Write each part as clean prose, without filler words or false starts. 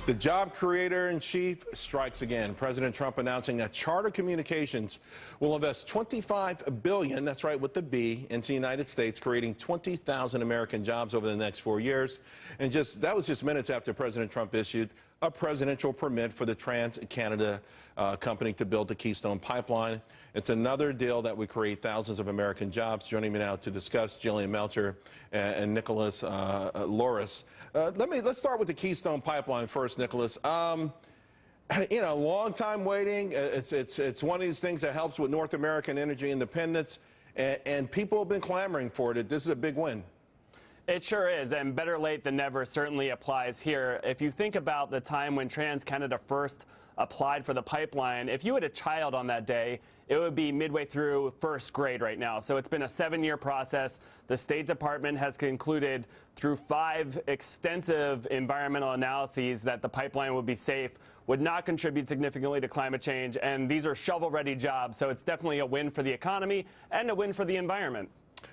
The job creator-in-chief strikes again. President Trump announcing that Charter Communications will invest $25 billion, that's right, with the B, into the United States, creating 20,000 American jobs over the next 4 years. And that was just minutes after President Trump issued a presidential permit for the Trans-Canada company to build the Keystone pipeline. It's another deal that would create thousands of American jobs. Joining me now to discuss, Jillian Melcher and Nicholas Loris. Let's start with the Keystone pipeline first, Nicholas. You know, long time waiting. It's one of these things that helps with North American energy independence, and people have been clamoring for it. This is a big win. It sure is, and better late than never certainly applies here. If you think about the time when TransCanada first applied for the pipeline, if you had a child on that day, it would be midway through first grade right now. So it's been a 7-year process. The State Department has concluded through 5 extensive environmental analyses that the pipeline would be safe, would not contribute significantly to climate change, and these are shovel-ready jobs. So it's definitely a win for the economy and a win for the environment.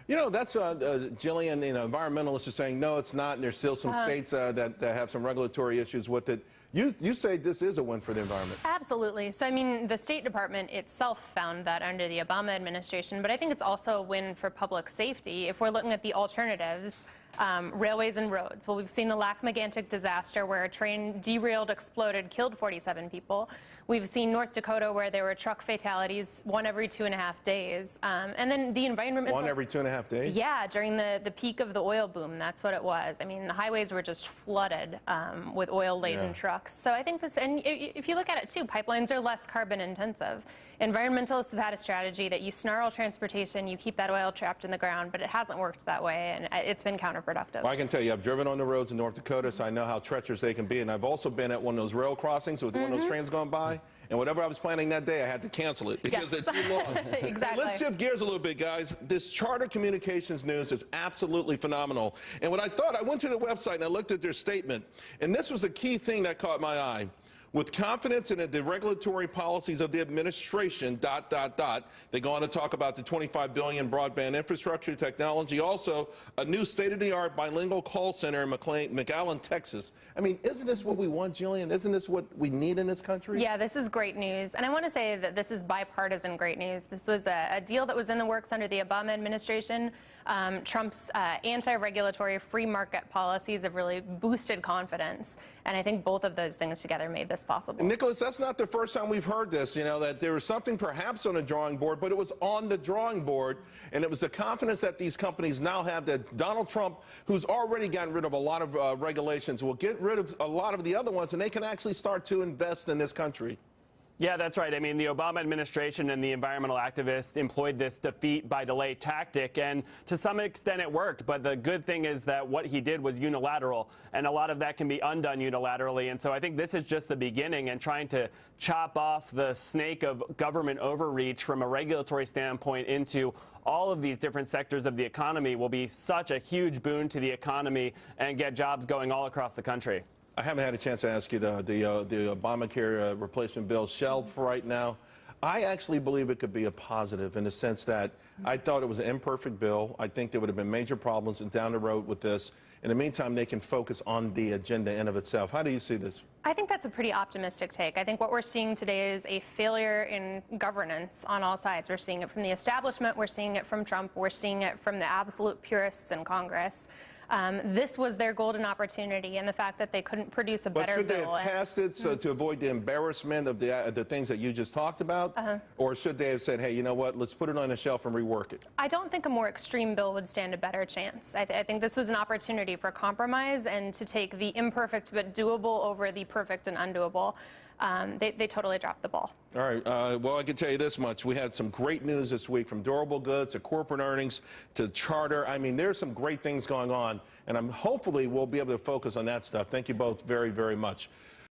You know, that's Jillian, you know, environmentalists are saying, no, it's not, and there's still some states that have some regulatory issues with it. You say this is a win for the environment. Absolutely. So, I mean, the State Department itself found that under the Obama administration, but I think it's also a win for public safety if we're looking at the alternatives. Railways and roads. Well, we've seen the Lac-Mégantic disaster where a train derailed, exploded, killed 47 people. We've seen North Dakota where there were truck fatalities, 1 every 2.5 days. And then the environment... 1 every 2.5 days? Yeah, during the peak of the oil boom, that's what it was. I mean, the highways were just flooded with oil-laden trucks. So I think this, and if you look at it too, pipelines are less carbon intensive. Environmentalists have had a strategy that you snarl transportation, you keep that oil trapped in the ground, but it hasn't worked that way, and it's been counterproductive. Well, I can tell you, I've driven on the roads in North Dakota, so I know how treacherous they can be, and I've also been at one of those rail crossings with one of those trains going by, and whatever I was planning that day, I had to cancel it because they're too long. Exactly. Hey, let's shift gears a little bit, guys. This Charter Communications news is absolutely phenomenal, and what I went to the website and I looked at their statement, and this was the key thing that caught my eye. With confidence in the regulatory policies of the administration, ... They go on to talk about the $25 billion broadband infrastructure technology, also a new state-of-the-art bilingual call center in McAllen, Texas. I mean, isn't this what we want, Jillian? Isn't this what we need in this country? Yeah, this is great news. And I want to say that this is bipartisan great news. This was a deal that was in the works under the Obama administration. Trump's anti-regulatory free market policies have really boosted confidence. And I think both of those things together made this possible. And Nicholas, that's not the first time we've heard this, you know, that there was something perhaps on the drawing board, but it was on the drawing board, and it was the confidence that these companies now have that Donald Trump, who's already gotten rid of a lot of regulations, will get rid of a lot of the other ones, and they can actually start to invest in this country. Yeah, that's right. I mean, the Obama administration and the environmental activists employed this defeat by delay tactic, and to some extent it worked. But the good thing is that what he did was unilateral, and a lot of that can be undone unilaterally. And so I think this is just the beginning, and trying to chop off the snake of government overreach from a regulatory standpoint into all of these different sectors of the economy will be such a huge boon to the economy and get jobs going all across the country. I haven't had a chance to ask you, the Obamacare replacement bill shelved for right now. I actually believe it could be a positive in the sense that I thought it was an imperfect bill. I think there would have been major problems down the road with this. In the meantime, they can focus on the agenda in of itself. How do you see this? I think that's a pretty optimistic take. I think what we're seeing today is a failure in governance on all sides. We're seeing it from the establishment. We're seeing it from Trump. We're seeing it from the absolute purists in Congress. This was their golden opportunity, and the fact that they couldn't produce a better bill. But should they have passed it to avoid the embarrassment of the things that you just talked about? Or should they have said, hey, you know what, let's put it on the shelf and rework it? I don't think a more extreme bill would stand a better chance. I think this was an opportunity for compromise and to take the imperfect but doable over the perfect and undoable. They totally dropped the ball. All right. Well, I can tell you this much. We had some great news this week, from durable goods to corporate earnings to Charter. I mean, there's some great things going on, and hopefully we'll be able to focus on that stuff. Thank you both very, very much.